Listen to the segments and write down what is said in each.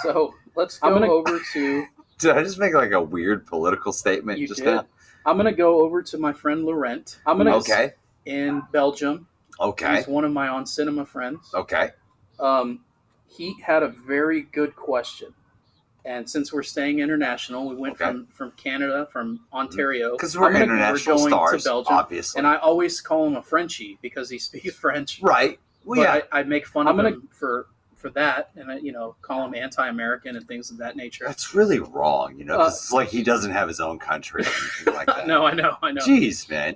So let's go over to. Did I just make like a weird political statement You just did. now? I'm going to go over to my friend Laurent. Okay. In Belgium. Okay. He's one of my on cinema friends. Okay. He had a very good question. And since we're staying international, we went from Canada, from Ontario. Because we're international stars, to Belgium, obviously. And I always call him a Frenchie because he speaks French. Right. Well, yeah. I make fun of him for that, and I, call him anti-American and things of that nature. That's really wrong, because it's like he doesn't have his own country or anything like that. No, I know. Jeez, man.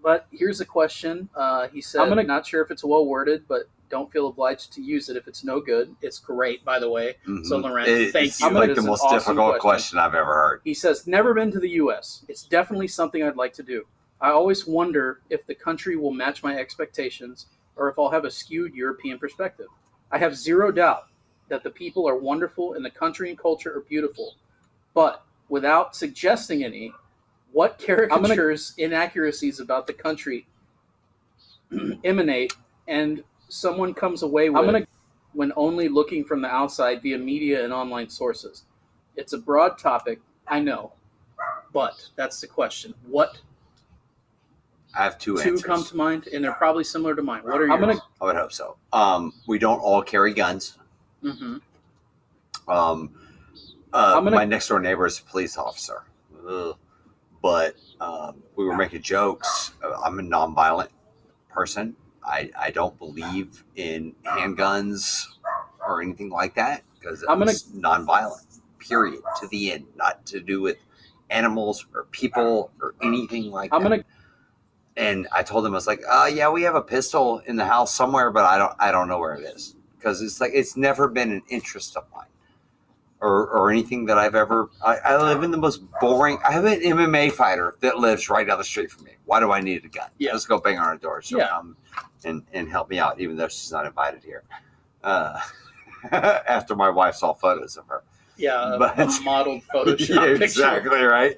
But here's a question. He said, not sure if it's well worded, but don't feel obliged to use it if it's no good. It's great, by the way. Mm-hmm. So, Laurent, thank you. It's like the most difficult question I've ever heard. He says, never been to the U.S. It's definitely something I'd like to do. I always wonder if the country will match my expectations or if I'll have a skewed European perspective. I have zero doubt that the people are wonderful and the country and culture are beautiful. But without suggesting any, what caricatures, inaccuracies about the country emanate and someone comes away with when only looking from the outside via media and online sources? It's a broad topic, I know, but that's the question. What? I have two answers. Come to mind, and they're probably similar to mine. What are yours? I would hope so. We don't all carry guns. Mm-hmm. My next door neighbor is a police officer. Ugh. But we were making jokes. I'm a nonviolent person. I don't believe in handguns or anything like that because it's nonviolent, period, to the end. Not to do with animals or people or anything like that. And I told him, I was like, yeah, we have a pistol in the house somewhere, but I don't know where it is. Because it's never been an interest of mine. Or anything that I've ever... I live in the most boring... I have an MMA fighter that lives right down the street from me. Why do I need a gun? Yeah. Let's go bang on her door. She'll come and help me out, even though she's not invited here. After my wife saw photos of her. Yeah, a modeled Photoshop yeah, picture. Exactly, right?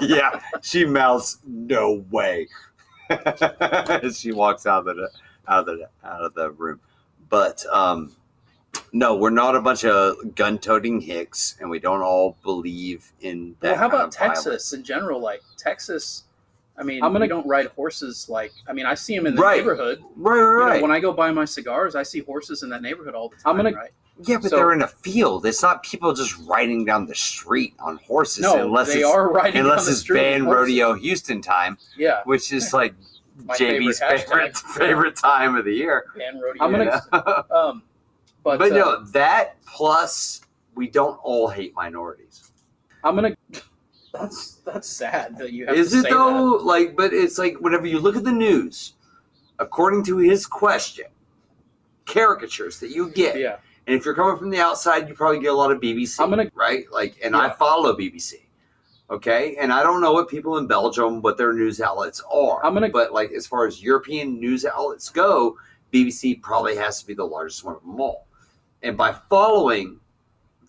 Yeah, she mouths, no way. As she walks out of the room. But... no, we're not a bunch of gun-toting hicks, and we don't all believe in that. Well, how about Texas in general? Like, Texas, we don't ride horses. I see them in the neighborhood. Right. When I go buy my cigars, I see horses in that neighborhood all the time, right? Yeah, but they're in a field. It's not people just riding down the street on horses. No, they are riding down the street. Unless it's Band Rodeo Houston time, which is like JB's favorite time of the year. Band Rodeo. But no, that plus we don't all hate minorities. That's sad that you have to say that. Is it though? That. But it's like whenever you look at the news, according to his question, caricatures that you get. Yeah. And if you're coming from the outside, you probably get a lot of BBC, right? I follow BBC. Okay, and I don't know what people in Belgium, what their news outlets are. But as far as European news outlets go, BBC probably has to be the largest one of them all. And by follow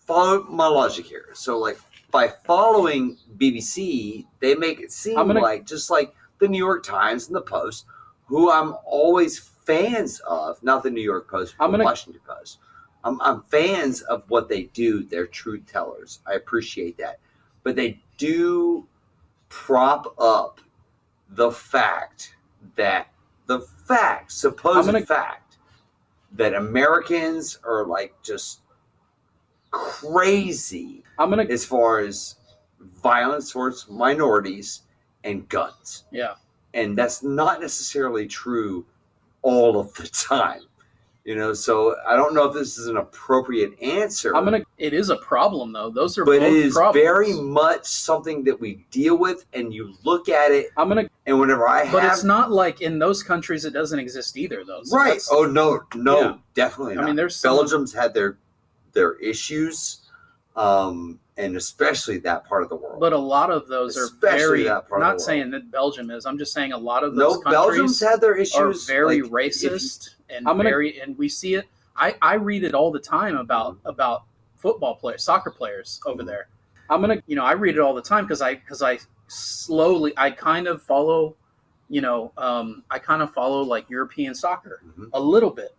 my logic here. So by following BBC, they make it seem just like the New York Times and the Post, who I'm always fans of, not the New York Post, but the Washington Post. I'm fans of what they do. They're truth tellers. I appreciate that. But they do prop up the fact that supposed fact that Americans are just crazy as far as violence towards minorities and guns. Yeah. And that's not necessarily true all of the time. So I don't know if this is an appropriate answer. It is a problem, though. Those are both problems. But it is very much something that we deal with, and you look at it. And whenever But it's not like in those countries it doesn't exist either, though. So right. Oh, no, definitely not. There's Belgium's had their issues, and especially that part of the world. But a lot of those are very... I'm not saying that Belgium is. I'm just saying a lot of those countries Belgium's had their issues, are very racist. And we see it. I read it all the time about football players, soccer players over there. I read it all the time because I kind of follow, European soccer a little bit.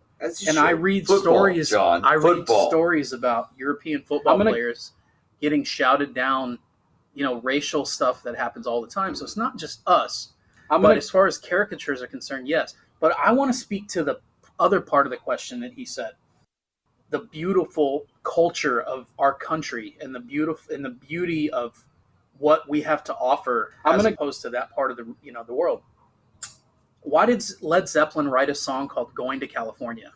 And I read stories. John. I read stories about European football players getting shouted down. Racial stuff that happens all the time. So it's not just us. But as far as caricatures are concerned, yes. But I want to speak to the other part of the question that he said. The beautiful culture of our country and the beauty of what we have to offer as opposed to that part of the world. Why did Led Zeppelin write a song called Going to California?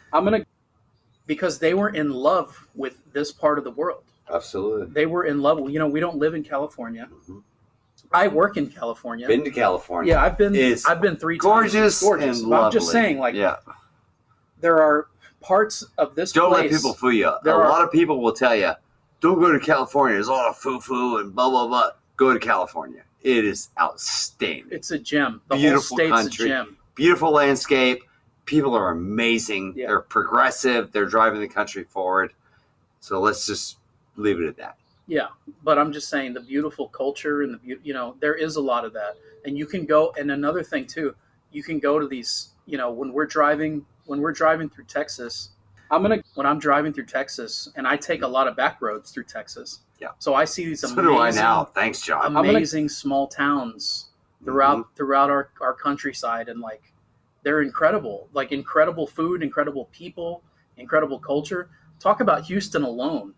Because they were in love with this part of the world. Absolutely. They were in love. We don't live in California. Mm-hmm. I work in California. Been to California. Yeah, I've been 3 times. Gorgeous and lovely. I'm just saying, there are parts of this Don't place. let people fool you. A lot of people will tell you, don't go to California. There's a lot of foo-foo and blah, blah, blah. Go to California. It is outstanding. It's a gem. The beautiful whole state's country. A gem. Beautiful landscape. People are amazing. Yeah. They're progressive. They're driving the country forward. So let's just leave it at that. Yeah, but I'm just saying the beautiful culture and there is a lot of that. And you can go, and another thing too, you can go to these, when we're driving through Texas, when I'm driving through Texas, and I take a lot of back roads through Texas. Yeah. So I see these amazing, so do I now. Thanks, John. Amazing small towns throughout our countryside, and they're incredible. Incredible food, incredible people, incredible culture. Talk about Houston alone.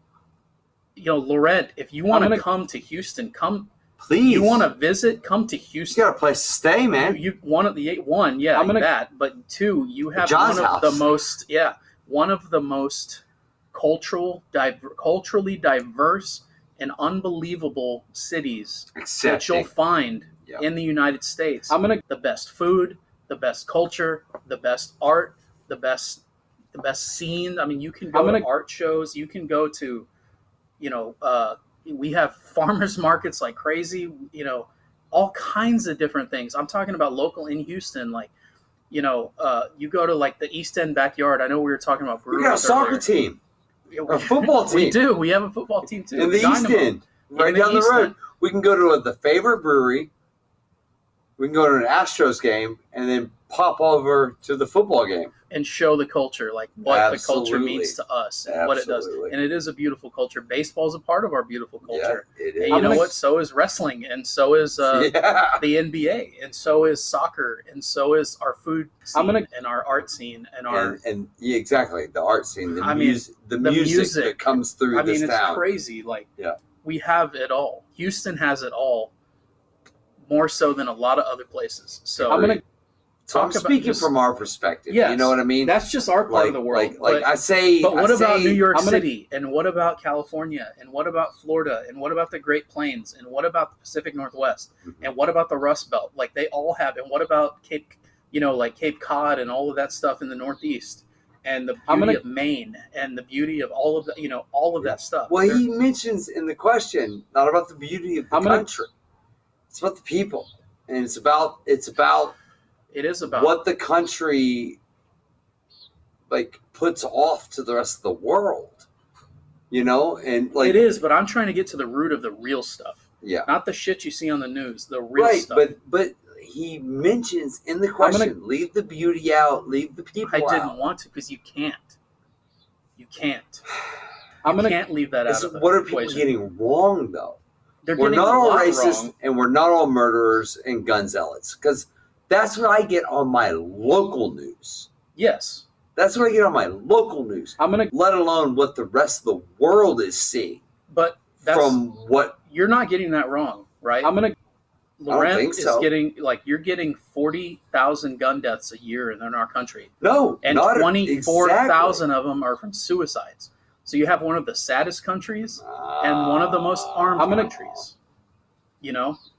Laurent, if you want to come to Houston, come. Please. You want to visit? Come to Houston. You got a place to stay, man. You want that, but 2, you have one of the most culturally diverse and unbelievable cities that you'll find in the United States. The best food, the best culture, the best art, the best scene. You can go to art shows. You can go to, we have farmers markets like crazy. All kinds of different things. I'm talking about local in Houston, you go to the East End backyard. I know we were talking about breweries. We got a soccer team. A football team. We do. We have a football team too. In the East End. Right down the road. We can go to the favorite brewery. We can go to an Astros game and then pop over to the football game. And show the culture, what the culture means to us and what it does. And it is a beautiful culture. Baseball is a part of our beautiful culture. Yeah, it is. And you know what? So is wrestling, and so is the NBA, and so is soccer, and so is our food scene and our art scene and exactly, the art scene, the music that comes through this town. It's crazy. We have it all. Houston has it all, more so than a lot of other places. So I'm speaking from our perspective. Yes, you know what I mean? That's just our part of the world. But what about New York City? And what about California? And what about Florida? And what about the Great Plains? And what about the Pacific Northwest? Mm-hmm. And what about the Rust Belt? They all have. And what about Cape Cod and all of that stuff in the Northeast? And the beauty of Maine and the beauty of all of that stuff. Well, he mentions in the question, not about the beauty of the country. It's about the people. And it's about it is about what the country puts off to the rest of the world, and it is. But I'm trying to get to the root of the real stuff. Yeah, not the shit you see on the news. The real stuff. But he mentions in the question, leave the beauty out, leave the people out. I didn't want to because you can't. You can't. Can't leave that out of the What are people getting wrong though? We're not all racist wrong. And we're not all murderers and gun zealots because. That's what I get on my local news. Yes. That's what I get on my local news. Let alone what the rest of the world is seeing. But from what you're not getting that wrong, right? Laurent is getting you're getting 40,000 gun deaths a year in our country. No, and 24,000 of them are from suicides. So you have one of the saddest countries and one of the most armed countries.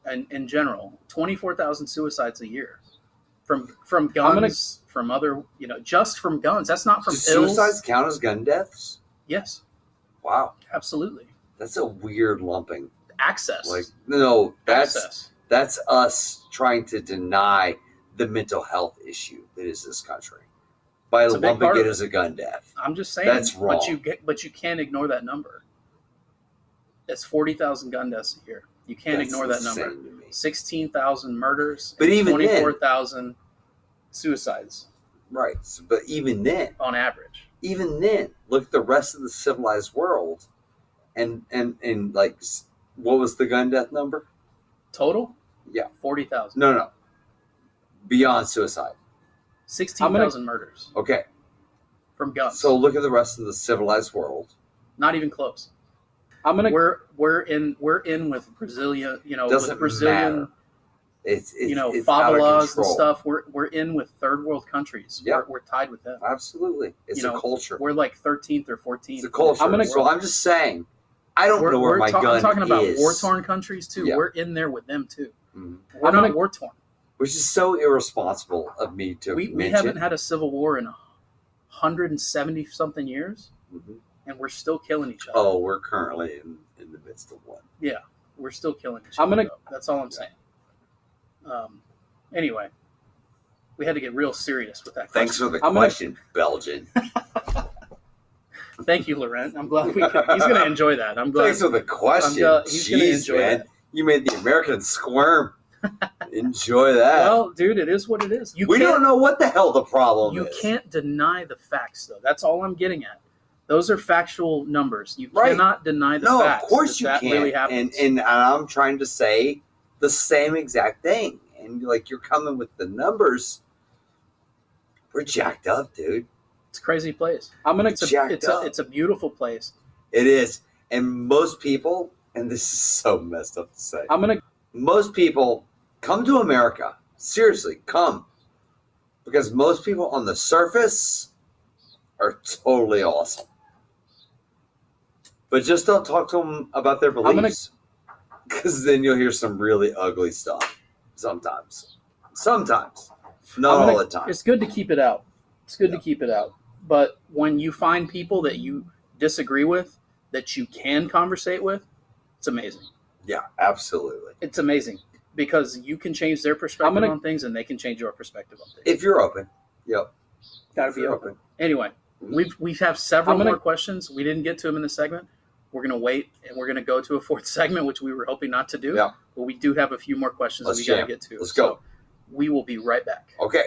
And in general, 24,000 suicides a year from guns, from other, just from guns. That's not from ills. Suicides count as gun deaths? Yes. Wow. Absolutely. That's a weird lumping. Access. That's us trying to deny the mental health issue that is this country by lumping it as a gun death. I'm just saying that's wrong. But you can't ignore that number. That's 40,000 gun deaths a year. You can't ignore that number. 16,000 16,000 murders, but even 24,000 suicides. Right. So, but even then, on average, look at the rest of the civilized world, and like, what was the gun death number? Total? Yeah. 40,000. No. Beyond suicide. 16,000 murders. Okay. From guns. So look at the rest of the civilized world. Not even close. We're in with Brazilian, Doesn't with Brazilian matter. It's favelas and stuff. We're in with third world countries. Yep. We're tied with them. Absolutely. It's a culture. We're like 13th or 14th. It's a culture. I'm just saying, I don't know where my gun is. I'm talking about war-torn countries, too. Yeah. We're in there with them, too. Mm-hmm. We're not war-torn. Which is so irresponsible of me to mention. We haven't had a civil war in 170-something years, and we're still killing each other. Oh, we're currently in the midst of one. Yeah, we're still killing each other. That's all I'm saying. Anyway, we had to get real serious with that question. Thanks for the question, Belgian. Thank you, Laurent. I'm glad he's going to enjoy that. I'm glad. Thanks for the question. He's going to enjoy that. You made the American squirm. Enjoy that. Well, dude, it is what it is. We don't know what the hell the problem is. You can't deny the facts, though. That's all I'm getting at. Those are factual numbers. You cannot deny the facts. No, of course you can't. Really happens. And I'm trying to say the same exact thing. And like you're coming with the numbers. We're jacked up, dude. It's a crazy place. It's a beautiful place. It is. And most people, and this is so messed up to say. Most people come to America. Seriously, come. Because most people on the surface are totally awesome. But just don't talk to them about their beliefs. Because then you'll hear some really ugly stuff. Sometimes. Not all the time. It's good to keep it out. To keep it out. But when you find people that you disagree with, that you can conversate with, it's amazing. Yeah, absolutely. It's amazing. Because you can change their perspective on things and they can change your perspective on things. If you're open. Yep. Gotta be open. Anyway, we have several more questions. We didn't get to them in this segment. We're going to wait, and we're going to go to a fourth segment, which we were hoping not to do. Yeah. But we do have a few more questions we got to get to. Let's go. We will be right back. Okay.